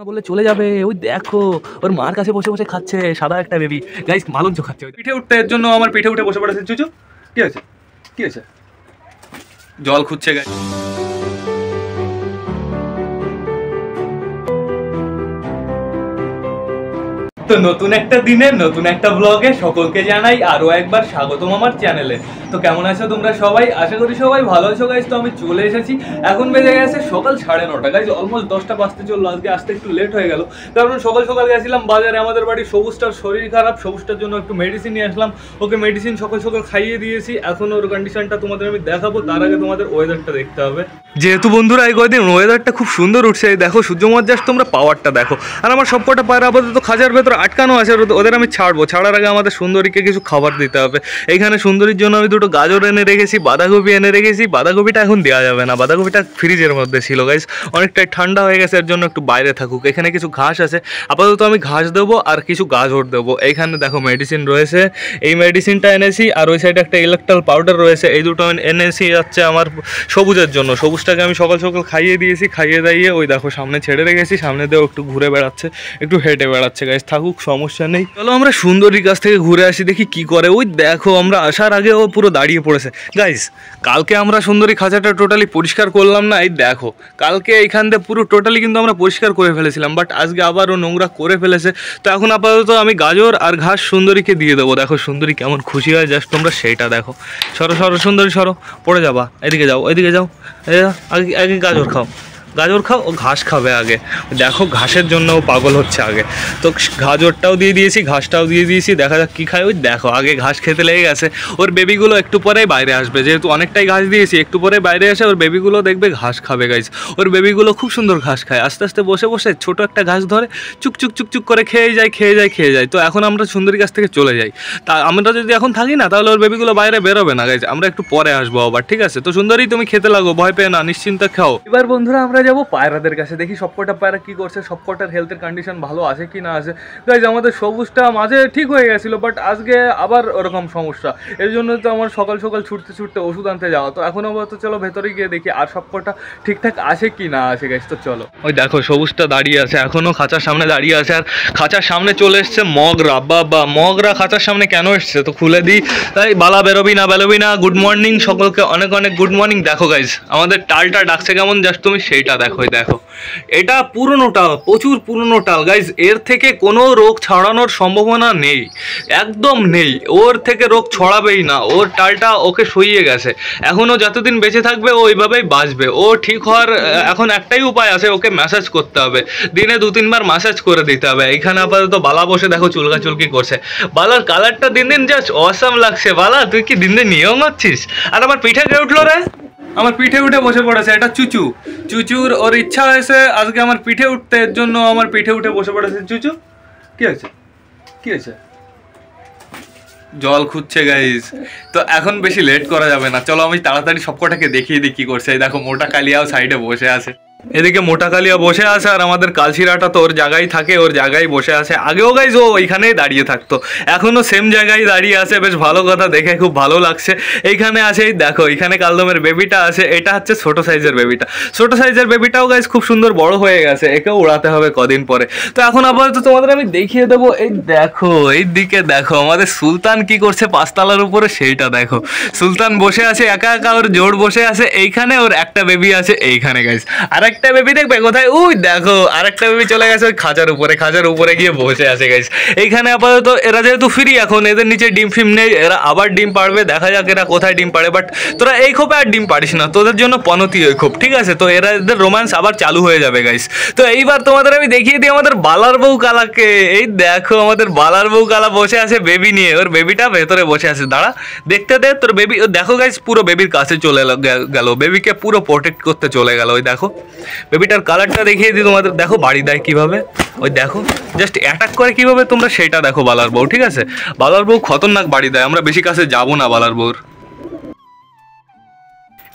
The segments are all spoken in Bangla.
বলে চলে যাবে। ওই দেখো ওর মার কাছে বসে বসে খাচ্ছে সাদা একটা বেবি গাইস, মালঞ্চ খাচ্ছে। পিঠে উঠতে এর জন্য আমার পিঠে উঠে বসে পড়েছে চুচু। কি আছে কি আছে? জল খুঁজছে গাইস। তো নতুন একটা দিনে নতুন একটা ব্লগে সকলকে জানাই আরো একবার স্বাগতম আমার চ্যানেলে। তো কেমন আছো তোমরা সবাই? আশা করি সবাই ভালো আছো গাইজ। তো আমি চলে এসেছি, এখন বেজে গেছে সকাল 9:30 গাইজ, অলমোস্ট 10টা বাজতে চললো। আজকে আসতে একটু লেট হয়ে গেল, কারণ সকাল সকাল গেছিলাম বাজারে। আমাদের বাড়ির সবুজটার শরীর খারাপ, সবুজটার জন্য একটু মেডিসিন নিয়ে আসলাম। ওকে মেডিসিন সকাল সকাল খাইয়ে দিয়েছি। এখন ওর কন্ডিশনটা তোমাদের আমি দেখাবো, তার আগে তোমাদের ওয়েদারটা দেখতে হবে। যেহেতু বন্ধুরা এই কয়দিন ওয়েদারটা খুব সুন্দর উঠছে, দেখো সূর্যমত জাস্ট তোমরা পাওয়ারটা দেখো। আর আমার সবকটা পায়রা আপাতত খাঁচার ভেতর আটকানো আছে, ওদের আমি ছাড়বো। ছাড়ার আগে আমাদের সুন্দরীকে কিছু খাবার দিতে হবে। এইখানে সুন্দরীর জন্য আমি দুটো গাজর এনে রেখেছি, বাঁধাকপি এনে রেখেছি। বাঁধাকপিটা এখন দেওয়া যাবে না, বাঁধাকপিটা ফ্রিজের মধ্যে ছিল গাইস, অনেকটাই ঠান্ডা হয়ে গেছে, এর জন্য একটু বাইরে থাকুক। এখানে কিছু ঘাস আছে, আপাতত আমি ঘাস দেবো আর কিছু গাজর দেবো। এইখানে দেখো মেডিসিন রয়েছে, এই মেডিসিনটা এনেছি। আর ওই সাইডে একটা ইলেকট্রাল পাউডার রয়েছে, এই দুটো এনেছি যাচ্ছে আমার সবুজের জন্য। সবুজটাকে আমি সকাল সকাল খাইয়ে দিয়েছি, খাইয়ে দাইয়ে ওই দেখো সামনে ছেড়ে রেখেছি। সামনে দিয়েও একটু ঘুরে বেড়াচ্ছে, একটু হেঁটে বেড়াচ্ছে গাইস, থাকুক সমস্যা নেই। চলো আমরা সুন্দরীর কাছ থেকে ঘুরে আসি, দেখি কি করে। ওই দেখো আমরা আসার আগে ও পুরো দাঁড়িয়ে পড়েছে গাইস। কালকে আমরা সুন্দরী খাঁচাটা টোটালি পরিষ্কার করলাম না, এই দেখো কালকে এইখান দিয়ে পুরো টোটালি কিন্তু আমরা পরিষ্কার করে ফেলেছিলাম, বাট আজকে আবার ও নোংরা করে ফেলেছে। তো এখন আপাতত আমি গাজর আর ঘাস সুন্দরীকে দিয়ে দেবো। দেখো সুন্দরী কেমন খুশি হয়, জাস্ট তোমরা সেইটা দেখো। সরো সরো সুন্দরী সরো, পড়ে যাবা। এদিকে যাও, এদিকে যাও, আগে আগে গাজর খাও, গাজর খাও। ও ঘাস খাবে আগে, দেখো ঘাসের জন্য ও পাগল হচ্ছে আগে। তো গাজরটাও দিয়ে দিয়েছি, ঘাসটাও দিয়ে দিয়েছি, দেখা যাক কী খায়। ওই দেখো আগে ঘাস খেতে লেগে গেছে। ওর বেবিগুলো একটু পরেই বাইরে আসবে, যেহেতু অনেকটাই ঘাস দিয়েছি, একটু পরে বাইরে এসে ওর বেবিগুলো দেখবে ঘাস খাবে গাইজ। ওর বেবিগুলো খুব সুন্দর ঘাস খায়, আস্তে আস্তে বসে বসে ছোটো একটা ঘাস ধরে চুক চুক চুক চুক করে খেয়ে যায় খেয়ে যায় খেয়ে যায়। তো এখন আমরা সুন্দরীর কাছ থেকে চলে যাই। তা আমরা যদি এখন থাকি না, তাহলে ওর বেবিগুলো বাইরে বেরোবে না গাইজ, আমরা একটু পরে আসবো আবার, ঠিক আছে? তো সুন্দরী তুমি খেতে লাগো, ভয় পেয়ে না, নিশ্চিন্তে খাও। এবার বন্ধুরা আমরা যাবো পায়রাদের কাছে, দেখি সবকটা পায়রা কি করছে, সবকটার হেলথের কন্ডিশন ভালো আছে কি না আছে। গাইজ আমাদের সবুজটা মাঝে ঠিক হয়ে গেছিলো, বাট আজকে আবার ওরকম সমস্যা। এর জন্য তো আমার সকাল সকাল ছুটতে ছুটতে ওষুধ আনতে যাওয়া। তো এখন আপাতত চলো ভেতরে গিয়ে দেখি আর সবকটা ঠিকঠাক আছে কি না আছে গাইজ। তো চলো। ওই দেখো সবুজটা দাঁড়িয়ে আছে, এখনো খাঁচার সামনে দাঁড়িয়ে আছে। আর খাঁচার সামনে চলে এসছে মগরা। বা মগরা খাঁচার সামনে কেন এসছে? তো খুলে দিই। তাই বালা বেরোবি না। গুড মর্নিং সকলকে, অনেক অনেক গুড মর্নিং। দেখো গাইজ আমাদের টালটা ডাকছে কেমন, জাস্ট তুমি সেইটা দেখো। দেখো এটা পুরনো টাল, প্রচুর পুরনো টাল গাইজ। এর থেকে কোনো রোগ ছড়ানোর সম্ভাবনা নেই, একদম নেই। ওর থেকে রোগ ছড়াবেই না, ওর টালটা ওকে সইয়ে গেছে। এখনও যতদিন বেঁচে থাকবে ও ওইভাবেই বাঁচবে। ও ঠিক হওয়ার এখন একটাই উপায় আছে, ওকে ম্যাসাজ করতে হবে, দিনে 2-3 বার ম্যাসাজ করে দিতে হবে। এইখানে আপাতত বালা বসে দেখো চুলকাচুলকি করছে। বালার কালারটা দিন দিন জাস্ট অসাম লাগছে। বালা তুই কি দিন দিন নিয়ম হচ্ছিস? আর আমার পিঠে কে উঠলো রে? আমার পিঠে উঠে বসে পড়েছে, এটা চুচু। চুচুর ওর ইচ্ছা হয়েছে আজকে আমার পিঠে উঠতে, এর জন্য আমার পিঠে উঠে বসে পড়েছে চুচু। কি হয়েছে কি হয়েছে? জল খুঁজছে গাইজ। তো এখন বেশি লেট করা যাবে না, চলো আমি তাড়াতাড়ি সবকটাকে দেখিয়ে দিই কি করছে। এই দেখো মোটা কালিয়াও সাইডে বসে আছে, এদিকে মোটা কালিয়া বসে আছে। আর আমাদের কালশিরাটা তো ওর জায়গায় থাকে, ওর জায়গায় বসে আছে। আগেও গাইজ ও ওইখানেই দাঁড়িয়ে থাকতো, এখনও সেম জায়গায় দাঁড়িয়ে আছে। বেশ ভালো কথা, দেখে খুব ভালো লাগছে। এইখানে আছে, এই দেখো এখানে কালদমের বেবিটা আছে। এটা হচ্ছে ছোট সাইজের বেবিটা। ছোট সাইজের বেবিটাও গাইজ খুব সুন্দর বড় হয়ে গেছে, একেও উড়াতে হবে কদিন পরে। তো এখন আপাতত তোমাদের আমি দেখিয়ে দেবো। এই দেখো এই দিকে দেখো আমাদের সুলতান কি করছে পাঁচতলার উপরে, সেইটা দেখো। সুলতান বসে আছে একা একা, ওর জোড় বসে আছে। এইখানে ওর একটা বেবি আছে এইখানে গাইজ। আর একটা বেবি দেখবে কোথায়? ওই দেখো আরেকটা বেবি চলে গেছে ওই খাঁচার উপরে গিয়ে বসে আছে গাইস। এইখানে আপাতত এরা যেহেতু ফ্রি, এখন এদের নিচে ডিম ফিম নেই, এরা আবার ডিম পাড়বে। দেখা যাক এরা কোথায় ডিম পাড়ে। বাট তোরা এই খোপে আর ডিম পারিস না, তোদের জন্য পনতি ওই খোপ, ঠিক আছে? তো এদের রোম্যান্স আবার চালু হয়ে যাবে গাইস। তো এইবার তোমাদের আমি দেখিয়ে দিই আমাদের বালার বউ কালাকে। এই দেখো আমাদের বালার বউ কালা বসে আছে বেবি নিয়ে, ওর বেবিটা ভেতরে বসে আছে। দাঁড়া দেখতে দে তোর বেবি। দেখো গাইস পুরো বেবির কাছে চলে গেল, বেবিকে পুরো প্রোটেক্ট করতে চলে গেল। ওই দেখো বেবিটার কালারটা দেখিয়ে দিই তোমাদের। দেখো বাড়ি দেয় কিভাবে, ওই দেখো জাস্ট অ্যাটাক করে কিভাবে, তোমরা সেটা দেখো বালার বউ, ঠিক আছে? বালার বউ খতরনাক বাড়ি দেয়, আমরা বেশি কাছে যাবো না বালার বউর।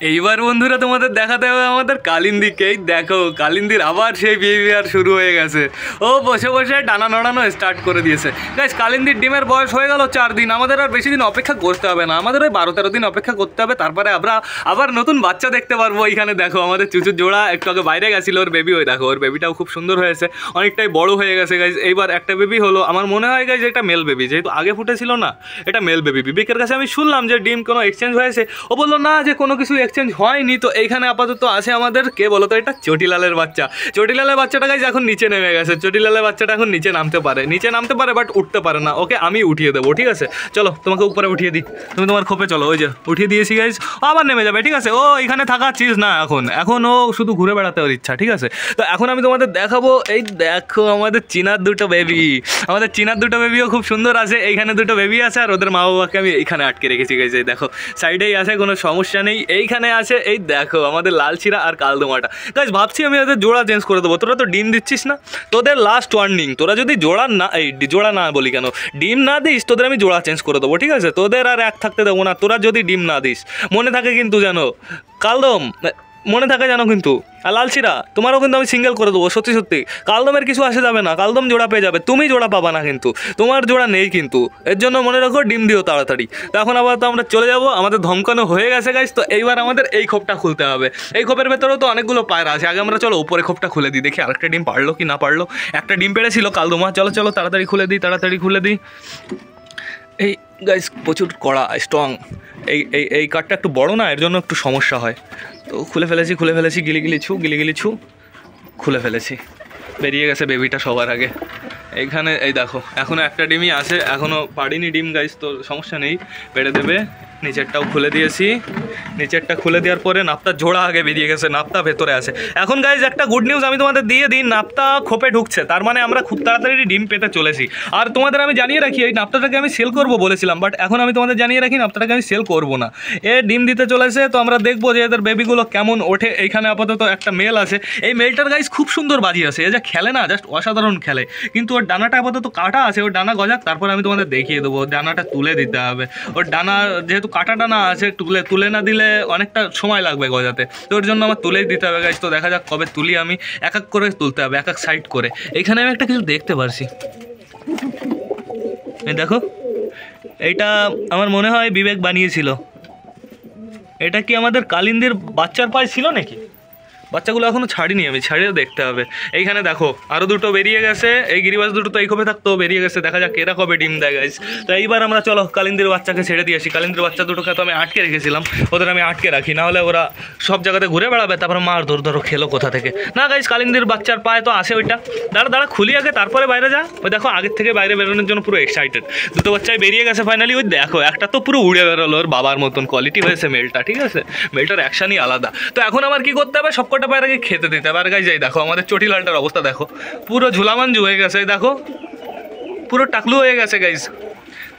এইবার বন্ধুরা তোমাদের দেখাতে হবে আমাদের কালিন্দিকে। এই দেখো কালিন্দির আবার সেই বিহেভিয়ার শুরু হয়ে গেছে, ও বসে বসে ডানা নড়ানো স্টার্ট করে দিয়েছে। গাইস কালিন্দির ডিমের বয়স হয়ে গেল 4 দিন, আমাদের আর বেশি দিন অপেক্ষা করতে হবে না, আমাদের ওই 12-13 দিন অপেক্ষা করতে হবে, তারপরে আমরা আবার নতুন বাচ্চা দেখতে পারবো। এইখানে দেখো আমাদের চুচুর জোড়া একটু আগে বাইরে গেছিলো, ওর বেবি, ওই দেখো ওর বেবিটাও খুব সুন্দর হয়েছে, অনেকটাই বড় হয়ে গেছে গাইস। এইবার একটা বেবি হলো, আমার মনে হয় গাইস এটা মেল বেবি, যেহেতু আগে ফুটেছিল না, এটা মেল বেবি। বিবেকের কাছে আমি শুনলাম যে ডিম কোনো এক্সচেঞ্জ হয়েছে, ও বললো না যে কোনো কিছু এক্সচেঞ্জ হয়নি। তো এইখানে আপাতত আছে আমাদের কে বলো তো, এটা চটিলালের বাচ্চা। চটিলালের বাচ্চাটা গাইস এখন নিচে নেমে গেছে, চটিলালের বাচ্চাটা এখন নিচে নামতে পারে বাট উঠতে পারে না, ওকে আমি উঠিয়ে দেবো, ঠিক আছে? চলো তোমাকে উপরে উঠিয়ে দিই, তুমি তোমার খোপে চলো, ওই যে উঠিয়ে দিয়েছি গাইস, আবার নেমে যাবে, ঠিক আছে? ও এখানে থাকা চিজ না, এখন ও শুধু ঘুরে বেড়াতে ওর ইচ্ছা, ঠিক আছে? তো এখন আমি তোমাদের দেখাবো, এই দেখো আমাদের চীনার দুটো বেবি, আমাদের চীনার দুটো বেবিও খুব সুন্দর আছে। এইখানে দুটো বেবি আছে আর ওদের মা বাবাকে আমি এইখানে আটকে রেখেছি গাইস, এই দেখো সাইডেই আছে, কোনো সমস্যা নেই। এইখানে আছে, এই দেখো আমাদের লালচিরা আর কালদমাটা। গাইস ভাবছি আমি ওদের জোড়া চেঞ্জ করে দেবো, তোরা তো ডিম দিচ্ছিস না, তোদের লাস্ট ওয়ার্নিং, তোরা যদি জোড়া না বলি কেন, ডিম না দিস, তোদের আমি জোড়া চেঞ্জ করে দেবো, ঠিক আছে? তোদের আর এক থাকতে দেবো না, তোরা যদি ডিম না দিস। মনে থাকে কিন্তু জানো কালদম, মনে থাকে জানো কিন্তু। আর লালচিরা তোমারও কিন্তু আমি সিঙ্গেল করে দেবো, সত্যি সত্যি। কালদমের কিছু আসে যাবে না, কালদম জোড়া পেয়ে যাবে, তুমি জোড়া পাবা না কিন্তু, তোমার জোড়া নেই কিন্তু, এর জন্য মনে রাখো ডিম দিও তাড়াতাড়ি। তো এখন আবার তো আমরা চলে যাবো, আমাদের ধমকানো হয়ে গেছে গাইস। তো এইবার আমাদের এই খোপটা খুলতে হবে, এই খোপের ভেতরেও তো অনেকগুলো পায়রা আছে, আগে আমরা চলো উপরে খোপটা খুলে দিই, দেখি আরেকটা ডিম পারলো কি না পারলো। একটা ডিম পেড়েছিল কালদমা, চলো চলো তাড়াতাড়ি খুলে দিই। এই গাইস প্রচুর কড়া স্ট্রং, এই কাঠটা একটু বড় না, এর জন্য একটু সমস্যা হয়। তো খুলে ফেলেছি, গিলি ছু খুলে ফেলেছি, বেরিয়ে গেছে বেবিটা সবার আগে। এইখানে এই দেখো এখনও একটা ডিমই আছে, এখনও পারিনি ডিম গাইস, তো সমস্যা নেই, পেড়ে দেবে। নিচেরটাও খুলে দিয়েছি, নিচেরটা খুলে দেওয়ার পরে নাপ্তার ঝোড়া আগে বেরিয়ে গেছে, নাপ্তা ভেতরে আছে। এখন গাইজ একটা গুড নিউজ আমি তোমাদের দিয়ে দিই, নাপ্তা খোপে ঢুকছে, তার মানে আমরা খুব তাড়াতাড়ি ডিম পেতে চলেছি। আর তোমাদের আমি জানিয়ে রাখি, এই নাপ্তাটাকে আমি সেল করবো বলেছিলাম, বাট এখন আমি তোমাদের জানিয়ে রাখি নাপ্তাটাকে আমি সেল করবো না, এ ডিম দিতে চলেছে। তো আমরা দেখবো যে এদের বেবিগুলো কেমন ওঠে। এইখানে আপাতত একটা মেল আছে, এই মেলটার গাইজ খুব সুন্দর বাজি আছে, এ যা খেলে না জাস্ট অসাধারণ খেলে, কিন্তু ওর ডানাটা আপাতত কাটা আছে, ওর ডানা গজাক, তারপর আমি তোমাদের দেখিয়ে দেবো। ডানাটা তুলে দিতে হবে, ওর ডানা যেহেতু কাটা ডানা আছে, তুলে না দিলে অনেকটা সময় লাগবে গজাতে, তো ওর জন্য আমার তুলেই দিতে হবে গাইজ। তো দেখা যাক কবে তুলি, আমি এক এক করে তুলতে হবে, এক এক সাইড করে। এইখানে আমি একটা কিছু দেখতে পারছি, এই দেখো, এইটা আমার মনে হয় বিবেক বানিয়েছিল। এটা কি আমাদের কালিন্দির বাচ্চার পায়ে ছিল নাকি? বাচ্চাগুলো এখনও ছাড়িনি, আমি ছাড়িয়ে দেখতে হবে। এইখানে দেখো আরও দুটো বেরিয়ে গেছে, এই গিরিবাজ দুটো তো এই খোপে থাকতো, বেরিয়ে গেছে, দেখা যাক এরা কবে ডিম দেয় গাইজ। তো এইবার আমরা চলো কালিন্দির বাচ্চাকে ছেড়ে দিয়ে আসি। কালিন্দির বাচ্চা দুটোকে তো আমি আটকে রেখেছিলাম, ওদের আমি আটকে রাখি, নাহলে ওরা সব জায়গাতে ঘুরে বেড়াবে, তারপরে মার ধরো খেলো কোথা থেকে। না গাইজ কালিন্দির বাচ্চার পায়ে তো আসে ওইটা, দাঁড়া খুলি আগে, তারপরে বাইরে যা। ওই দেখো আগের থেকে বাইরে বেরোনোর জন্য পুরো এক্সাইটেড, দুটো বাচ্চায় বেরিয়ে গেছে ফাইনালি। ওই দেখো একটা তো পুরো উড়ে বেরোলো, ওর বাবার মতন কোয়ালিটি হয়েছে মেলটা, ঠিক আছে? মেলটার অ্যাকশনই আলাদা। তো এখন আমার কি করতে হবে, সবকটা পায়রাকে খেতে দিতে হবে। আর গাইজ এই দেখো আমাদের চটিলালটার অবস্থা দেখো, পুরো ঝুলামাঞ্জু হয়ে গেছে, দেখো পুরো টাকলু হয়ে গেছে গাইজ।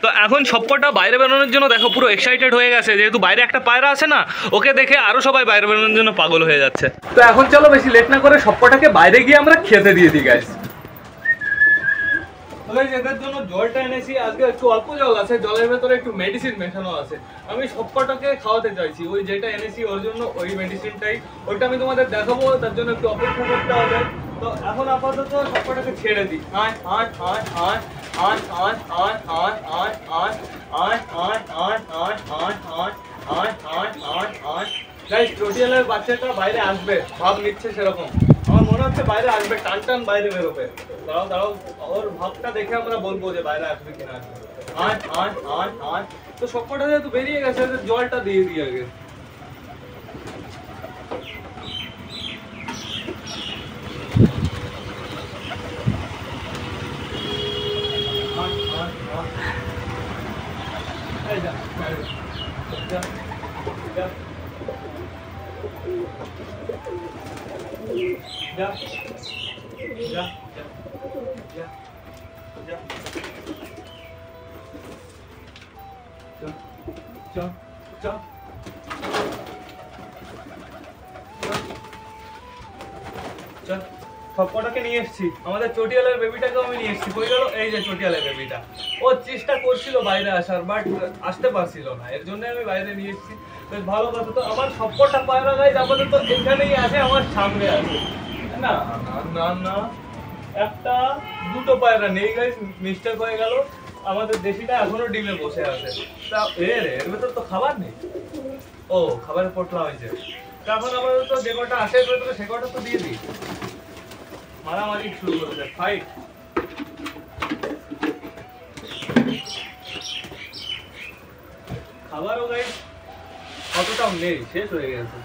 তো এখন সবকটা বাইরে বেরোনোর জন্য দেখো পুরো এক্সাইটেড হয়ে গেছে, যেহেতু বাইরে একটা পায়রা আছে না, ওকে দেখে আরও সবাই বাইরে বেরোনোর জন্য পাগল হয়ে যাচ্ছে। তো এখন চলো বেশি লেট না করে সবকটাকে বাইরে গিয়ে আমরা খেতে দিয়ে দিই গাইজ। এদের জন্য জলটা এনেছি, আজকে একটু অল্প জল আছে, জলের ভেতরে একটু মেডিসিন মেশানো আছে, আমি সবকটাকে খাওয়াতে চাইছি। ওই যেটা এনেছি ওর জন্য ওই মেডিসিনটাই, ওইটা আমি তোমাদের দেখাবো, তার জন্য একটু অপেক্ষা করতে হবে। তো এখন আপাতত সবকটাকে ছেড়ে দিই। চটিয়ালের বাচ্চাটা বাইরে আসবে, ভাব নিচ্ছে সেরকম, আমার মনে হচ্ছে বাইরে আসবে, টান বাইরে বেরোবে। দাঁড়াও ওর ভাবটা দেখে আমরা বলবো যে বাইরে আসবে কিনা আসবে। তো সবকটা যেহেতু বেরিয়ে গেছে, জলটা দিয়ে দিই আগে। সবকটাকে নিয়ে এসেছি, আমাদের চটিয়ালের বেবিটাকেও আমি নিয়ে এসেছি। কই গেল? এই যে চটিয়ালের বেবিটা, ও চেষ্টা করছিল বাইরে আসার, বাট আসতে পারছিল না, এর জন্য আমি বাইরে নিয়ে এসেছি। বেশ ভালো কথা। তো আমার সবকটা পায়রা গাইস আপাতত এখানেই আছে, আমার সামনে আছে। না না না না, একটা দুটো পায়রা নেই গাইস, মিস্টেক হয়ে গেল। আমাদের দেশিটা এখনো ডিমে বসে আছে। তা এর ভেতর তো খাবার নেই। ও, খাবারের পোটলা হয়েছে। এখন আপাতত যে কটা আসে এর ভেতরে সে কটা তো দিয়ে দিই। মারামারি শুরু করেছে, ফাইট। খাবারও গাইস অতটাও নেই, শেষ হয়ে গেছে।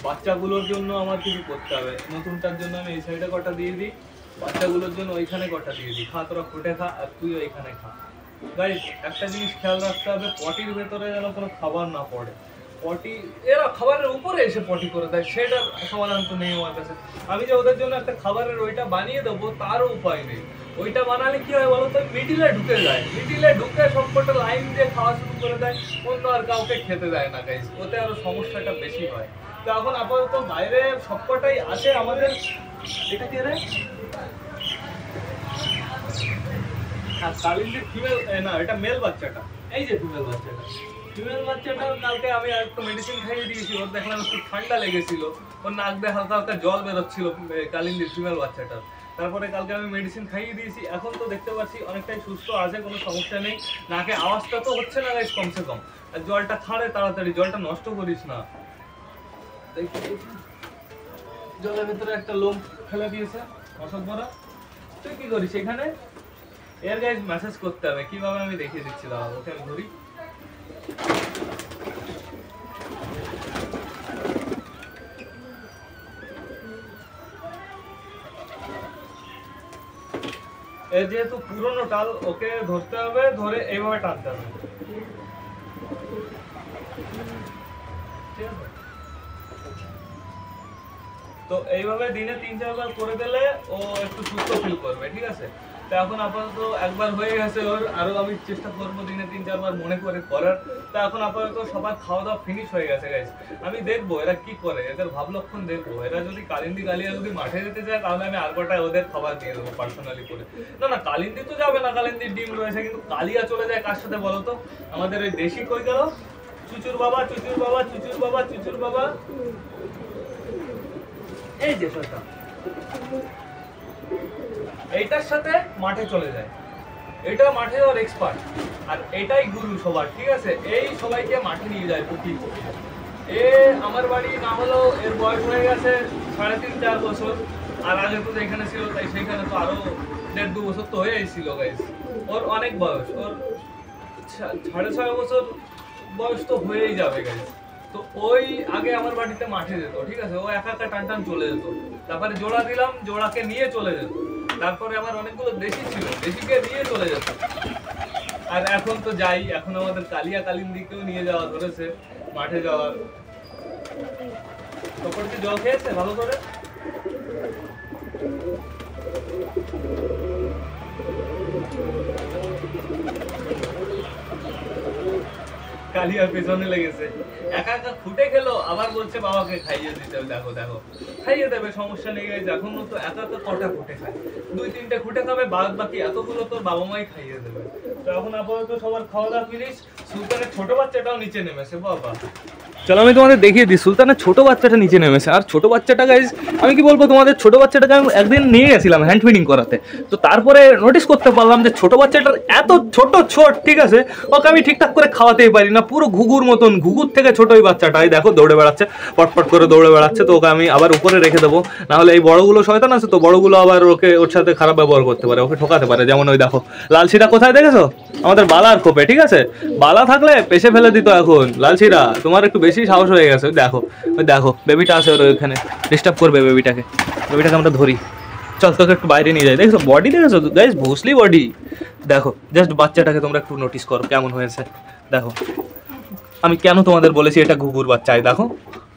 বাচ্চাগুলোর জন্য আমার কিছু করতে হবে। নতুনটার জন্য আমি এই সাইডে কটা দিয়ে দিই, বাচ্চাগুলোর জন্য ওইখানে কটা দিয়ে দিই। খা, তোরা ফুটে খা, আর তুই ওইখানে খা। গাইস একটা জিনিস খেয়াল রাখতে হবে, পটির ভেতরে যেন কোনো খাবার না পড়ে। পটি এরা খাবারের উপরে এসে পটি করে দেয়, সেটার সমাধান তো নেই আমার কাছে। আমি যে ওদের জন্য একটা খাবারের ওইটা বানিয়ে দেবো তারও উপায় নেই। ওইটা বানালে কি হয় বলো তো, মিডিলে ঢুকে যায়, মিডিলে ঢুকে সবকটা লাইন দিয়ে খাওয়া শুরু করে দেয়, অন্য আর কাউকে খেতে দেয় না গাইস। ওতে আরো সমস্যাটা বেশি হয়। তো এখন আপাতত বাইরে সবকটাই আছে আমাদের। এটা কি রে? হ্যাঁ, কালিন্দির ফিমেল, না এটা মেল বাচ্চাটা। এই যে ফিমেল বাচ্চাটা, ফিমেল বাচ্চাটা কালকে আমি একটু মেডিসিন খাইয়ে দিয়েছি। ওর দেখলাম একটু ঠান্ডা লেগেছিল, ওর নাক দিয়ে হালকা হালকা জল বেরোচ্ছিল কালিন্দির ফিমেল বাচ্চাটার। তারপরে কালকে আমি মেডিসিন খাইয়ে দিয়েছি, এখন তো দেখতে পাচ্ছি অনেকটাই সুস্থ আছে, কোনো সমস্যা নেই। নাকে আওয়াজটা তো হচ্ছে না গাইস কমসে কম। আর জলটা খাড়ে তাড়াতাড়ি, জলটা নষ্ট করিস না। জলের ভিতরে একটা লোম ফেলে দিয়েছে অশোক বড়া। তুই কি করিস এখানে? এর গাইস মেসেজ করতে হবে, কিভাবে আমি দেখিয়ে দিচ্ছি। দাঁড়াও, ওকে আমি ধরি। এর যেহেতু পুরোনো টাল, ওকে ধরতে হবে, ধরে এইভাবে টানতে হবে। তো এইভাবে দিনে 3-4 বার করে দিলে ও একটু সুস্থ ফিল করবে, ঠিক আছে? তো এখন আপাতত একবার হয়ে গেছে ওর, আরো আমি চেষ্টা করবো দিনে 3-4 বার মনে করে করার। তো এখন আপাতত সবার খাওয়া দাওয়া ফিনিশ হয়ে গেছে গাইস। আমি দেখবো এরা কি করে, এদের ভাবলক্ষণ দেখবো। এরা যদি কালিন্দি কালিয়া যদি মাঠে যেতে চায়, তাহলে আমি আর কটায় ওদের খাবার দিয়ে দেবো পার্সোনালি করে। না না, কালিন্দি তো যাবে না, কালিন্দির ডিম রয়েছে। কিন্তু কালিয়া চলে যায় কার সাথে বলো তো? আমাদের ওই দেশি কই গেল? চুচুর বাবা, চুচুর বাবা, চুচুর বাবা, চুচুর বাবা। এই যে সেটা, এইটার সাথে মাঠে চলে যায়। এটা মাঠে ওর এক্সপার্ট, আর এটাই গুরু সবার, ঠিক আছে? এই সবাইকে মাঠে নিয়ে যায় প্রতি। এ আমার বাড়ি না হলেও এর বয়স হয়ে গেছে 3.5-4 বছর। আর আগে তো যেখানে ছিল তাই সেইখানে তো আরো 1.5-2 বছর তো হয়ে ছিল গাইস। ওর অনেক বয়স, ওর 6.5 বছর বয়স তো হয়েই যাবে গাইস। তো ওই আগে আমার বাড়িতে মাঠে যেত, ঠিক আছে? ও একা একা টান টান চলে যেত। তারপরে জোড়া দিলাম, জোড়াকে নিয়ে চলে যেত। তারপরে আমার অনেকগুলো দেশি ছিল, দেশিকে নিয়ে চলে যেত। আর এখন তো যাই, এখন আমাদের কালিয়া কালিন্দিকেও নিয়ে যাওয়া ধরেছে মাঠে যাওয়ার। তখন কি জল খেয়েছে ভালো করে? কালিয়ার পেছনে লেগেছে, একা একা ফুটে গেল, আবার বলছে বাবাকে খাইয়ে দিতে। দেখো দেখো, খাইয়ে দেবে, সমস্যা নেই। এখন তো একা একা কটা ফুটে খায়? 2-3টে ফুটে খাবে, বাদ বাকি এতগুলো তো বাবা মাই খাইয়ে দেবে। তো এখন আপাতত সবার খাওয়া দাওয়া ফিনিশ। সুলতানের ছোট বাচ্চাটাও নিচে নেমেছে। বাবা, চলো আমি তোমাদের দেখিয়ে দিই। সুলতানের ছোট বাচ্চাটা নিচে নেমেছে। আর ছোট বাচ্চাটা গাইজ, আমি কি বলবো তোমাদের, ছোট বাচ্চাটাকে আমি একদিন নিয়ে গেছিলাম হ্যান্ড ফিডিং করাতে। তো তারপরে নোটিস করতে পারলাম যে ছোট বাচ্চাটার এত ছোট, ঠিক আছে, ওকে আমি ঠিকঠাক করে খাওয়াতেই পারি না। পুরো ঘুঘুর মতন, ঘুঘুর থেকে ছোট ওই বাচ্চাটাই দেখো দৌড়ে বেড়াচ্ছে, পটপট করে দৌড়ে বেড়াচ্ছে। তো ওকে আমি আবার উপরে রেখে দেবো, নাহলে এই বড়গুলো শয়তান আছে তো, বড়গুলো আবার ওর সাথে খারাপ ব্যবহার করতে পারে, ওকে ঠকাতে পারে। যেমন ওই দেখো লালশিরা কোথায় দেখেছো? আমাদের বালার খোপে, ঠিক আছে? বালা থাকলে পেছে ফেলে দিত। এখন লালশিরা তোমার একটু বেশি সাহস হয়ে গেছে। ওই দেখো বেবিটা আছে ওর ওইখানে, ডিস্টার্ব করবে বেবিটাকে। আমরা ধরি, চল তোকে একটু বাইরে নিয়ে যাই। দেখছো বডি, দেখেছো গাইস, ভোসলি বডি। দেখো জাস্ট বাচ্চাটাকে তোমরা একটু নোটিস করো কেমন হয়েছে। দেখো আমি কেন তোমাদের বলেছি এটা ঘুঘুর বাচ্চা। দেখো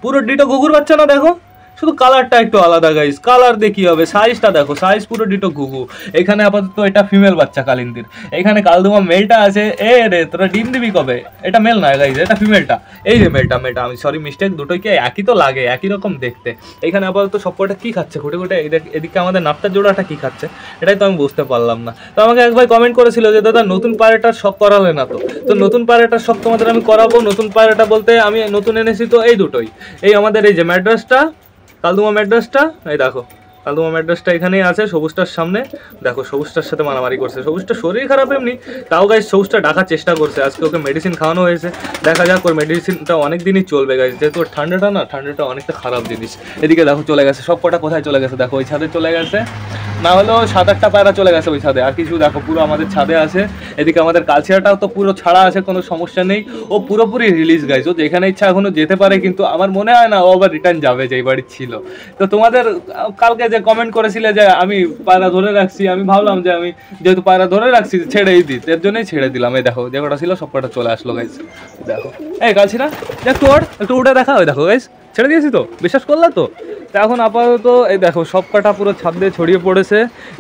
পুরো ডিটো ঘুঘুর বাচ্চা না? দেখো শুধু কালারটা একটু আলাদা গাইস, কালার দিয়ে কি হবে, সাইজটা দেখো, সাইজ পুরো ডিটো ঘুঘু। এখানে আপাতত এটা ফিমেল বাচ্চা কালিন্দির, এখানে কালদুমা মেলটা আছে। এ রে তোরা ডিম দিবি কবে? এটা মেল নয় গাইস, এটা ফিমেলটা। এই যে মেলটা, আমি সরি মিস্টেক, দুটোকে একই তো লাগে, একই রকম দেখতে। এখানে আপাতত সবকটা কি খাচ্ছে খুঁটে খুঁটে, এদিকে আমাদের নাপ্তার জোড়াটা কি খাচ্ছে এটাই তো আমি বুঝতে পারলাম না। তো আমাকে একবার কমেন্ট করেছিল যে দাদা নতুন পায়রাটার শখ করালে না তো। তো নতুন পায়রাটার শখ তোমাদের আমি করাবো। নতুন পায়রাটা বলতে আমি নতুন এনেছি তো এই দুটোই, এই আমাদের এই যে ম্যাড্রাসটা, কালদুমা ম্যাড্রাসটা, এই দেখো কালদুমা ম্যাড্রাসটা এখানেই আছে সবুজটার সামনে। দেখো সবুজটার সাথে মারামারি করছে, সবুজটা শরীর খারাপ এমনি, তাও গাইজ সবুজটা ডাকার চেষ্টা করছে। আজকে ওকে মেডিসিন খাওয়ানো হয়েছে, দেখা যাক ওর মেডিসিনটা অনেক দিনই চলবে গাইজ, যেহেতু ওর ঠান্ডাটা অনেকটা খারাপ জিনিস। এদিকে দেখো চলে গেছে সব কটা, কোথায় চলে গেছে দেখো, ওই ছাদে চলে গেছে, না হলেও 7-8টা পায়রা চলে গেছে ওই ছাদে। আর কিছু দেখো পুরো আমাদের ছাদে আছে। এদিকে আমাদের কালচিরাটাও তো পুরো ছাড়া আছে, কোনো সমস্যা নেই, ও পুরোপুরি রিলিজ গাইজ, ও যেখানে ইচ্ছা এখনো যেতে পারে, কিন্তু আমার মনে হয় না ও আবার রিটার্ন যাবে যেই বাড়ি ছিল। তো তোমাদের কালকে যে কমেন্ট করেছিলে যে আমি পায়রা ধরে রাখছি, আমি ভাবলাম যে আমি যেহেতু পায়রা ধরে রাখছি ছেড়েই দিই, এর জন্যই ছেড়ে দিলাম। এই দেখো যে কটা ছিল সব কটা চলে আসলো গাইজ। দেখো এই কালচিরা একটু উঠে দেখা, ওই দেখো গাইজ ছেড়ে দিয়েছি তো, বিশ্বাস করলে তো। তো এখন আপাতত এই দেখো সব কটা পুরো ছাদ দিয়ে ছড়িয়ে পড়েছে,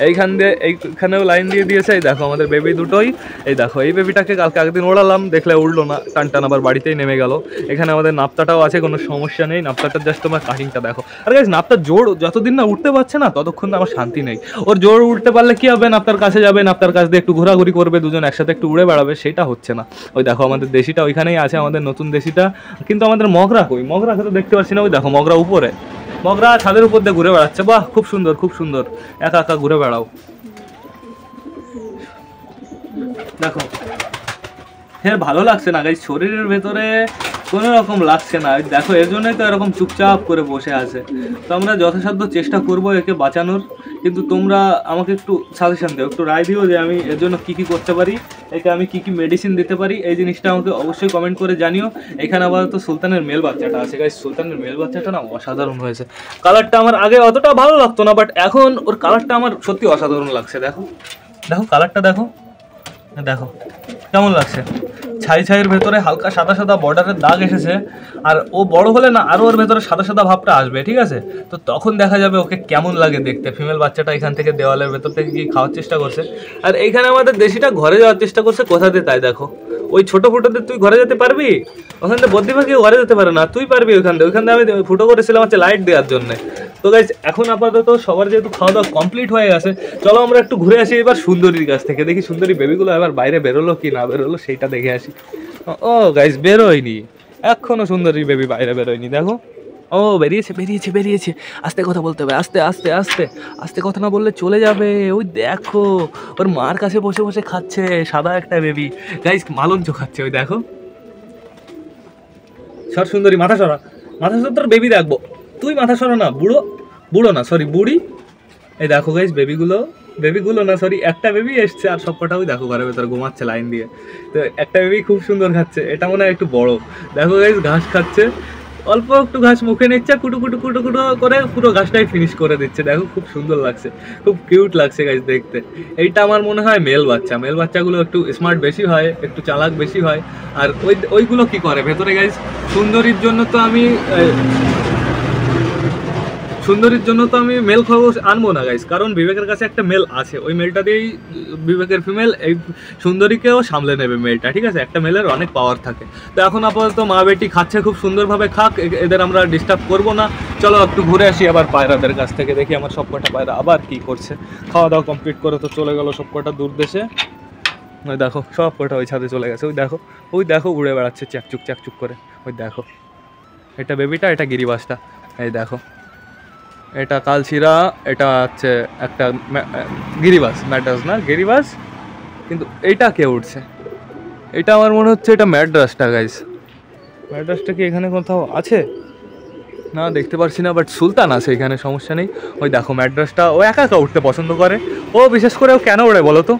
এইখানেও লাইন দিয়ে দিয়েছে। এই দেখো আমাদের বেবি দুটোই, এই দেখো এই বেবিটাকে কালকে একদিন ওড়ালাম, দেখলে উঠলো না, টান আবার বাড়িতেই নেমে গেল। এখানে আমাদের নাপ্তাটাও আছে, কোনো সমস্যা নেই, নাপ্তাটার জাস্ট তোমার কাটিংটা দেখো। আর গাইস নাপ্তার জোর যতদিন না উঠতে পারছে না ততক্ষণ আমার শান্তি নেই। ওর জোর উঠতে পারলে কি হবে, নাপ্তার কাছে যাবে, নাপ্তার কাছ দিয়ে একটু ঘোরাঘুরি করবে, দুজন একসাথে একটু উড়ে বেড়াবে, সেটা হচ্ছে না। ওই দেখো আমাদের দেশিটা ওইখানেই আছে, আমাদের নতুন দেশিটা, কিন্তু আমাদের মগরা কই, মগরাকে তো দেখতে পাচ্ছি না। ওই দেখো মগরা উপরে, মগরা ছাদের উপর দিয়ে ঘুরে বেড়াচ্ছে, বাহ খুব সুন্দর খুব সুন্দর, একা একা ঘুরে বেড়াও। দেখো এর ভালো লাগছে না গাইস, শরীরের ভেতরে কোনো রকম লাগছে না। দেখো এর জন্যই তো এরকম চুপচাপ করে বসে আছে। তো আমরা যথাসাধ্য চেষ্টা করবো একে বাঁচানোর, কিন্তু তোমরা আমাকে একটু সাজেশন দিও, একটু রায় দিও যে আমি এর জন্য কী কী করতে পারি, একে আমি কী কী মেডিসিন দিতে পারি, এই জিনিসটা আমাকে অবশ্যই কমেন্ট করে জানিও। এখানে আবার তো সুলতানের মেল বাচ্চাটা আছে গাইস, সুলতানের মেল বাচ্চাটা না অসাধারণ হয়েছে। কালারটা আমার আগে অতটা ভালো লাগতো না, বাট এখন ওর কালারটা আমার সত্যি অসাধারণ লাগছে। দেখো দেখো কালারটা দেখো, দেখো কেমন লাগছে, ছাইয়ের ভেতরে হালকা সাদা সাদা বর্ডারের দাগ এসেছে। আর ও বড় হলে না আরও ওর ভেতরে সাদা সাদা ভাবটা আসবে, ঠিক আছে? তো তখন দেখা যাবে ওকে কেমন লাগে দেখতে। ফিমেল বাচ্চাটা এখান থেকে দেওয়ালের ভেতর থেকে গিয়ে খাওয়ার চেষ্টা করছে, আর এইখানে আমাদের দেশিটা ঘরে যাওয়ার চেষ্টা করছে। কোথা দিয়ে তাই দেখো, ওই ছোটো ফুটোদের তুই ঘরে যেতে পারবি? ওখান থেকে বদ্দি পাখি ঘরে যেতে পারে না, তুই পারবি ওইখান থেকে আমি ফুটো করেছিলাম হচ্ছে লাইট দেওয়ার জন্যে। তো গাইস এখন আপাতত সবার যেহেতু খাওয়া দাওয়া কমপ্লিট হয়ে গেছে, চলো আমরা একটু ঘুরে আসি এবার সুন্দরীর কাছ থেকে, দেখি সুন্দরী বেবিগুলো এবার বাইরে বেরোলো কি না বেরোলো সেইটা দেখে আসি। ও গাইস বেরোয়নি এখনো, সুন্দরী বেবি বাইরে বেরোয়নি। দেখো ও বেরিয়েছে, আস্তে কথা বলতে হবে, আস্তে আস্তে আস্তে আস্তে কথা না বললে চলে যাবে। ওই দেখো ওর মার কাছে বসে বসে খাচ্ছে, সাদা একটা বেবি গাইস মালঞ্চ খাচ্ছে, ওই দেখো। সর সুন্দরী, মাথা সরা তোর বেবি দেখবো, তুই মাথা সরা না, বুড়ো না সরি বুড়ি। এই দেখো গাইস বেবিগুলো না সরি একটা বেবি এসছে, আর সব কটাও দেখো ঘরের ভেতরে ঘুমাচ্ছে লাইন দিয়ে। তো একটা বেবি খুব সুন্দর খাচ্ছে, এটা মনে হয় একটু বড়। দেখো গাইস ঘাস খাচ্ছে, অল্প একটু ঘাস মুখে নিচ্ছে, কুটু করে পুরো ঘাসটাই ফিনিশ করে দিচ্ছে। দেখো খুব সুন্দর লাগছে, খুব কিউট লাগছে গাইস দেখতে। এইটা আমার মনে হয় মেল বাচ্চাগুলো একটু স্মার্ট বেশি হয়, একটু চালাক বেশি হয়। আর ওইগুলো কি করে ভেতরে গাইস, সুন্দরীর জন্য তো আমি মেল খরগোশ আনবো না গাইস, কারণ বিবেকের কাছে একটা মেল আছে, ওই মেলটা দিয়েই বিবেকের ফিমেল এই সুন্দরীকেও সামলে নেবে মেলটা, ঠিক আছে? একটা মেলের অনেক পাওয়ার থাকে। তো এখন আপাতত মা বেটি খাচ্ছে, খুব সুন্দরভাবে খাক, এদের আমরা ডিস্টার্ব করবো না। চলো একটু ঘুরে আসি আবার পায়রাদের কাছ থেকে, দেখি আমার সব কটা পায়রা আবার কি করছে। খাওয়া দাওয়া কমপ্লিট করে তো চলে গেল সব কটা দূর দেশে। ওই দেখো সব কটা ওই ছাদে চলে গেছে, ওই দেখো উড়ে বেড়াচ্ছে চাকচুক করে। ওই দেখো এটা বেবিটা, এটা গিরিবাসটা, এই দেখো এটা কালচিরা, এটা হচ্ছে একটা গিরিবাস, ম্যাড্রাস না গিরিবাস, কিন্তু এইটা কে উঠছে, এটা আমার মনে হচ্ছে এটা ম্যাড্রাসটা গাইস। ম্যাড্রাসটা কি এখানে কোথাও আছে না, দেখতে পারছি না, বাট সুলতান আছে এখানে, সমস্যা নেই। ওই দেখো ম্যাড্রাসটা ও একা উঠতে পছন্দ করে, ও বিশেষ করে ও কেন ওড়ে বলো তো,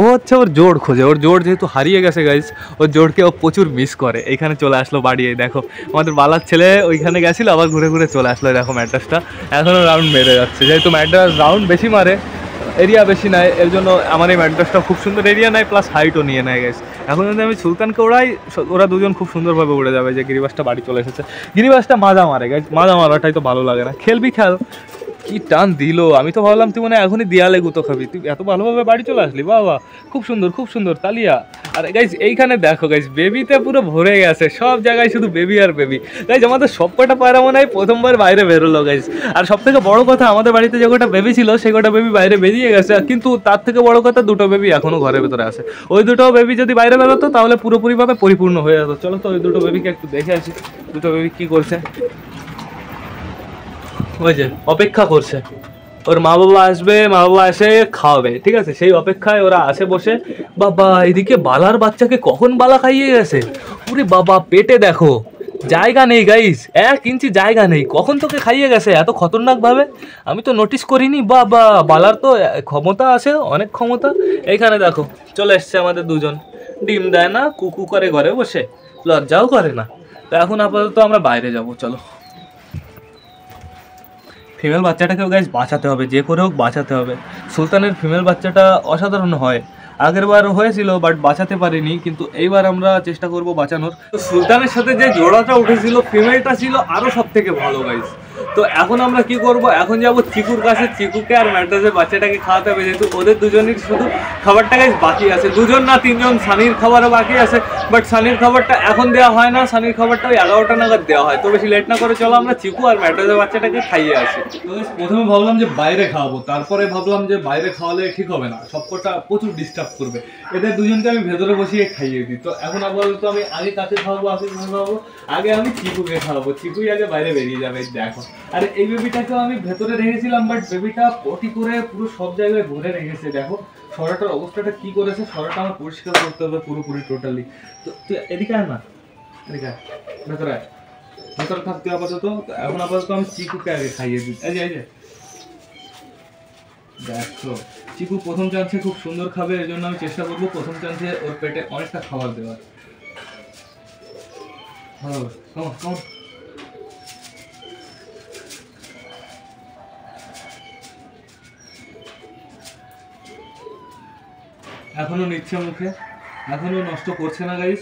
ও হচ্ছে ওর জোড় খোঁজে, ওর জোড় যেহেতু হারিয়ে গেছে গাইস, ওর জোড়কে ও প্রচুর মিস করে। এইখানে চলে আসলো বাড়ি, দেখো আমাদের বালার ছেলে ওইখানে গেছিলো, আবার ঘুরে চলে আসলো। দেখো ম্যাড্রাসটা এখনও রাউন্ড মেরে যাচ্ছে, যেহেতু ম্যাড্রাস রাউন্ড বেশি মারে, এরিয়া বেশি নাই, এর জন্য আমার এই ম্যাড্রাসটা খুব সুন্দর এরিয়া নেয়, প্লাস হাইটও নিয়ে নেয় গাইস। এখন যদি আমি সুলতানকে ওড়াই, ওরা দুজন খুব সুন্দরভাবে উড়ে যাবে, যে গিরিবাসটা বাড়ি চলে এসেছে। গিরিবাসটা মাজা মারে গাইস, মাজা মারাটাই তো ভালো লাগে না। খেলবি খেল, কি টান দিল! আমি তো ভাবলাম তুই মানে এখনই দেয়ালে গুঁতো খাবি, তুই এত ভালোভাবে বাড়ি চলে আসলি, বাবা খুব সুন্দর খুব সুন্দর, তালিয়া। আর গাইজ এইখানে দেখো গাইজ, বেবিতে পুরো ভরে গেছে, সব জায়গায় শুধু বেবি আর বেবি। গাইজ আমাদের সব কটা পায়রা মনে হয় প্রথমবার বাইরে বেরোলো গাইজ। আর সব থেকে বড় কথা, আমাদের বাড়িতে যে কটা বেবি ছিল সেই কটা বেবি বাইরে বেরিয়ে গেছে, কিন্তু তার থেকে বড় কথা দুটো বেবি এখনো ঘরের ভেতরে আছে। ওই দুটো বেবি যদি বাইরে বেরোতো তাহলে পুরোপুরিভাবে পরিপূর্ণ হয়ে যেত। চলো তো ওই দুটো বেবিকে একটু দেখে আসি, দুটো বেবি কি করছে। ওই যে অপেক্ষা করছে, ওর মা বাবা আসবে, মা বাবা এসে খাওয়াবে, ঠিক আছে, সেই অপেক্ষায় ওরা আসে বসে। বাবা এদিকে বালার বাচ্চাকে কখন বালা খাইয়ে গেছে, ওরে বাবা পেটে দেখো জায়গা নেই গাইস, 1 ইঞ্চি জায়গা নেই, কখন তোকে খাইয়ে গেছে এত খতরনাক ভাবে, আমি তো নোটিস করিনি। বাবা বালার তো ক্ষমতা আছে, অনেক ক্ষমতা। এইখানে দেখো চলে এসছে আমাদের দুজন, ডিম দেয় না, কুকু করে ঘরে বসে, লজ্জাও করে না। তো এখন আপাতত আমরা বাইরে যাব, চলো। ফিমেল বাচ্চাটাকেও গাইজ বাঁচাতে হবে, যে করে হোক বাঁচাতে হবে। সুলতানের ফিমেল বাচ্চাটা অসাধারণ হয়, আগের বার হয়েছিল বাট বাঁচাতে পারিনি, কিন্তু এইবার আমরা চেষ্টা করব বাঁচানোর। তো সুলতানের সাথে যে জোড়াটা উঠেছিল ফিমেলটা ছিল আরও সব থেকে ভালো গাইজ। তো এখন আমরা কি করব, এখন যাব চিকুর কাছে, চিকুকে আর ম্যাড্রাসের বাচ্চাটাকে খাওয়াতে হবে, যেহেতু ওদের দুজনের শুধু খাবারটা গাইজ বাকি আছে, 2জন না 3জন, সানির খাবারও বাকি আছে। বাট সানির খাবারটা এখন দেওয়া হয় না, সানির খাবারটা ওই 11টা নাগাদ দেওয়া হয়। তো বেশি লেট না করে চলো আমরা চিকু আর ম্যাড্রাসের বাচ্চাটাকে খাইয়ে আসি। তো প্রথমে ভাবলাম যে বাইরে খাওয়াবো, তারপরে ভাবলাম যে বাইরে খাওয়ালে ঠিক হবে না, সবকটা প্রচুর ডিস্টার্ব করবে, এদের দুজনকে আমি ভেতরে বসিয়ে খাইয়ে দিই। তো এখন আপাতত আমি আগে কাকে খাওয়াবো, আগে আমি চিকুকে খাওয়াবো, চিকুই আগে বাইরে বেরিয়ে যাবে। দেখো, আর এই বেবিটাকেও আমি ভেতরে রেখেছিলাম, বাট বেবিটা পটি করে পুরো সব জায়গায় ভরে রেখেছে। দেখো সরাটার অবস্থাটা কি করেছে, সরাটা আমার পরিষ্কার করতে হবে পুরোপুরি টোটালি। তো তুই এদিকে আয় না, এদিকে আয়, ভেতরে আয়, ভেতরে থাকতে আপাতত। এখন আপাতত আমি চিকুকে আগে খাইয়ে দিই। এই যে দেখো চিকু প্রথম চান্সে খুব সুন্দর খাবে, এই জন্য আমি চেষ্টা করবো প্রথম চান্সে ওর পেটে অনেকটা খাবার দেওয়ার। এখনো নিচ্ছে মুখে, এখনো নষ্ট করছে না গাইস।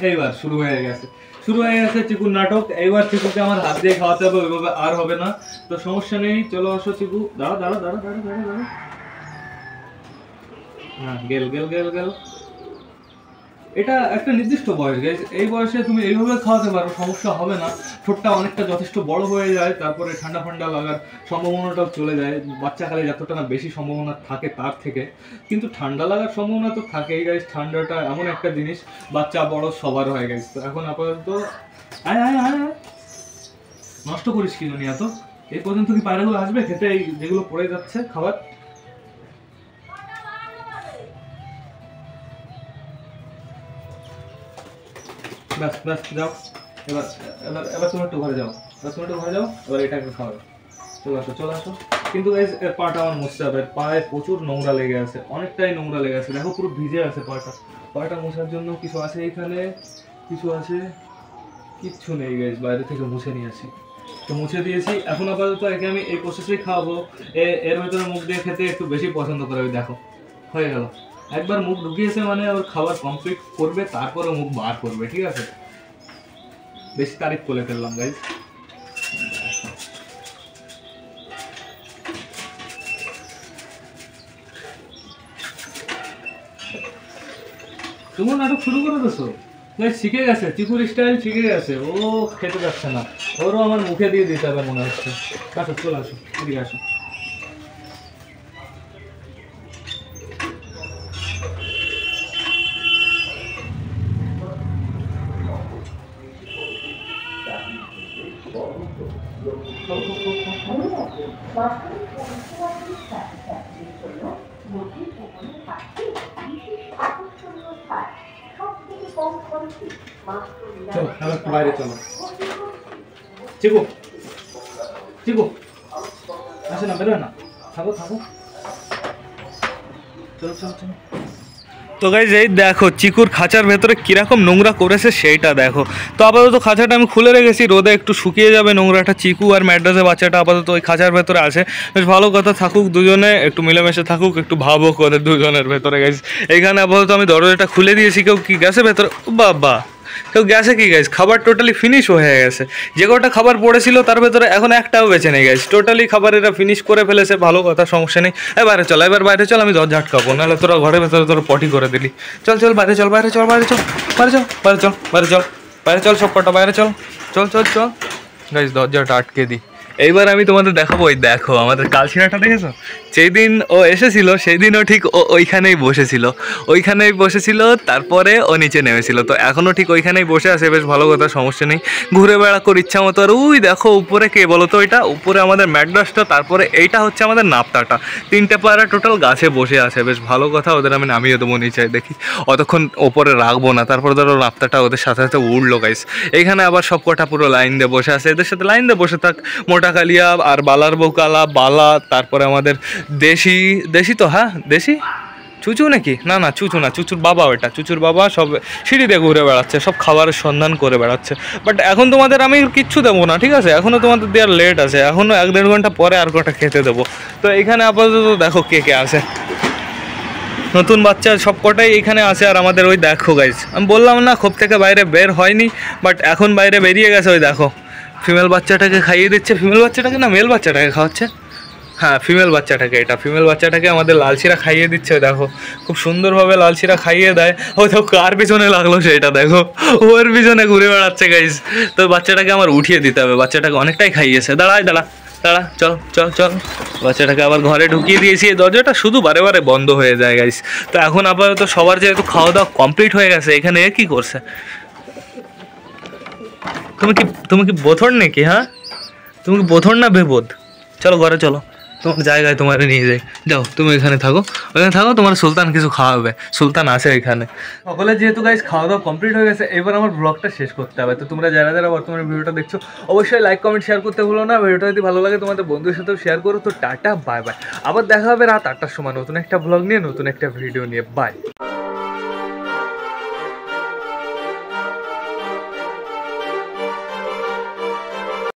এইবার শুরু হয়ে গেছে চিকুর নাটক। এইবার চিকুকে আমার হাত দিয়ে খাওয়াতে হবে, ওইভাবে আর হবে না। তো সমস্যা নেই, চলো আসো চিকু, দাঁড়া দাঁড়া দাঁড়া দাঁড়া দাঁড়া দাঁড়া। হ্যাঁ গেল গেল গেল গেল। এটা একটা নির্দিষ্ট বয়স গাইস, এই বয়সে তুমি এইভাবে খাওয়াতে পারো, সমস্যা হবে না। ঠোঁটটা অনেকটা যথেষ্ট বড় হয়ে যায়, তারপরে ঠান্ডা ঠান্ডা লাগার সম্ভাবনাটাও চলে যায়। বাচ্চাকালে যতটা না বেশি সম্ভাবনা থাকে তার থেকে, কিন্তু ঠান্ডা লাগার সম্ভাবনা তো থাকেই গাইস। ঠান্ডাটা এমন একটা জিনিস, বাচ্চা বড় সবার হয় গাইস। তো এখন আপাতত আয় আয় আয় আয়, নষ্ট করিস কি জন্য এত? এই পর্যন্ত কি পায়রাগুলো আসবে খেতে, এই যেগুলো পড়ে যাচ্ছে খাবার? ব্যাস ব্যাস যাও, এবার এবার এবার তুমি একটু ঘরে যাও, এবার এটাকে খাওয়াবে। চলে আসো। কিন্তু গাইস এর পাটা আমার মুছতে হবে, পায়ে প্রচুর নোংরা লেগে আছে, অনেকটাই নোংরা লেগে আছে। দেখো পুরো ভিজে আছে পাটা মোছার জন্য কিছু আছে এখানে, কিছু আছে, কিচ্ছু নেই গাইস, বাইরে থেকে মুছে নিয়ে আসি। তো মুছে দিয়েছি, এখন আপাতত একে আমি এই প্রসেসেই খাওয়াবো। এর ভেতরে মুখ দিয়ে খেতে একটু বেশি পছন্দ করে। দেখো হয়ে গেল, একবার মুখ ঢুকিয়েছে মানে ওর খাবার কমপ্লিট করবে, তারপরে মুখ বার করবে, ঠিক আছে? বেশি তারিফ করে ফেললাম গাইজ। তোমার নাটক শুরু করে দিছো, শিখে গেছে, চিকুর স্টাইল শিখে গেছে, ও খেতে যাচ্ছে না, ওরও আমার মুখে দিয়ে দিতে হবে মনে হচ্ছে। আসো চলে আসো, এদিকে আসো। বাইরে চলো, চিকু চিকু আসো না, বেরো না, থাকো থাকো, চলো চলো চলো। তো গাইজ এই দেখো চিকুর খাঁচার ভেতরে কিরকম নোংরা করেছে সেইটা দেখো। তো আপাতত খাঁচাটা আমি খুলে রেখেছি, রোদে একটু শুকিয়ে যাবে নোংরাটা। চিকু আর ম্যাড্রাসের বাচ্চাটা আপাতত ওই খাঁচার ভেতরে আছে, বেশ ভালো কথা, থাকুক দুজনে, একটু মিলেমিশে থাকুক, একটু ভাবও করে দুজনের ভেতরে। গাইজ এইখানে আপাতত আমি দরজাটা খুলে দিয়েছি। কেউ কি গেছে ভেতরে? বাবা, কেউ গেছে কি গাইজ? খাবার টোটালি ফিনিশ হয়ে গেছে। যে কটা খাবার পড়েছিল তার ভেতরে এখন একটাও বেঁচে নেই গাইজ, টোটালি খাবার এরা ফিনিশ করে ফেলেছে। ভালো কথা, সমস্যা নেই। বাইরে চল, এবার বাইরে চল, আমি দরজা আটকাবো, নাহলে তোরা ঘরের ভেতরে তোরা পটি করে দিলি। চল চল বাইরে চল, বাইরে চল, বাইরে চল, বাইরে চল, বাইরে চল, বাইরে চল, বাইরে চল, সব কটা বাইরে চল, চল চল চল। গাইজ দরজাটা আটকে দিই। এইবার আমি তোমাদের দেখাবো। ওই দেখো আমাদের কালশিরাটা দেখেছো? যেই দিন ও এসেছিল সেই দিনও ঠিক ও ওইখানেই বসেছিল, তারপরে ও নিচে নেমেছিল। তো এখনও ঠিক ওইখানেই বসে আছে, বেশ ভালো কথা, সমস্যা নেই, ঘুরে বেড়া করে ইচ্ছা মতো। আর ওই দেখো উপরে কে বলো তো? ওইটা উপরে আমাদের ম্যাড্রাসটা, তারপরে এইটা হচ্ছে আমাদের নাপ্তাটা। তিনটে পায়রা টোটাল গাছে বসে আছে, বেশ ভালো কথা। ওদের আমি নামিয়ে দেবো নিচে, দেখি অতক্ষণ ওপরে রাখবো না। তারপরে ধরো নাপ্তাটা ওদের সাথে সাথে উড়লো গাইস। এইখানে আবার সব কটা পুরো লাইন দিয়ে বসে আছে, এদের সাথে লাইন দিয়ে বসে থাক। মোটা কালিয়া আর বালার বউ কালা, বালা, তারপরে আমাদের দেশি তো, হ্যাঁ দেশি চুচু নাকি? না না চুচু না, চুচুর বাবা ওটা, চুচুর বাবা। সব সিঁড়িতে ঘুরে বেড়াচ্ছে, সব খাবারের সন্ধান করে বেড়াচ্ছে। বাট এখন তোমাদের আমি কিচ্ছু দেবো না, ঠিক আছে? এখনও তোমাদের দেওয়ার লেট আছে, এখনও 1-1.5 ঘন্টা পরে আর কটা খেতে দেবো। তো এইখানে আপাতত দেখো কে কে আছে, নতুন বাচ্চা সব কটাই এখানে আছে। আর আমাদের ওই দেখো গাইজ, আমি বললাম না খোপ থেকে বাইরে বের হয়নি, বাট এখন বাইরে বেরিয়ে গেছে। ওই দেখো ফিমেল বাচ্চাটাকে খাইয়ে দিচ্ছে। ফিমেল বাচ্চাটাকে না মেল বাচ্চাটাকে খাওয়াচ্ছে? হ্যাঁ ফিমেল বাচ্চাটাকে, এটা ফিমেল বাচ্চাটাকে আমাদের লালশিরা খাইয়ে দিচ্ছে। দেখো খুব সুন্দরভাবে লালশিরা খাইয়ে দেয়। ও দেখো কার পিছনে লাগলো সেটা দেখো, ওর পিছনে ঘুরে বেড়াচ্ছে গাইজ। তো বাচ্চাটাকে আমার উঠিয়ে দিতে হবে, বাচ্চাটাকে অনেকটাই খাইয়েছে। দাঁড়া, চল চল চল। বাচ্চাটাকে আবার ঘরে ঢুকিয়ে দিয়েছি। এই দরজাটা শুধু বারে বারে বন্ধ হয়ে যায় গাইজ। তো এখন আপাতত সবার যেহেতু খাওয়া দাওয়া কমপ্লিট হয়ে গেছে, এখানে এ কী করছে? তুমি কি বোথর নাকি? হ্যাঁ তুমি কি বোথর না বেবোধ? চলো ঘরে চলো, তোমার জায়গায় তোমার নিয়ে যাই। যাও তুমি এখানে থাকো, ওইখানে থাকো, তোমার সুলতান কিছু খাওয়াবে, সুলতান আছে এখানে। সকলের যেহেতু গাইস খাওয়া দাওয়া কমপ্লিট হয়ে গেছে, এবার আমার ব্লগটা শেষ করতে হবে। তো তোমরা যারা যারা বর্তমানে ভিডিওটা দেখছো অবশ্যই লাইক কমেন্ট শেয়ার করতে ভুলো না। ভিডিওটা যদি ভালো লাগে তোমাদের বন্ধুদের সাথেও শেয়ার করো। তো টাটা, বাই বাই। আবার দেখা হবে রাত 8টার সময় নতুন একটা ব্লগ নিয়ে, নতুন একটা ভিডিও নিয়ে। বাই।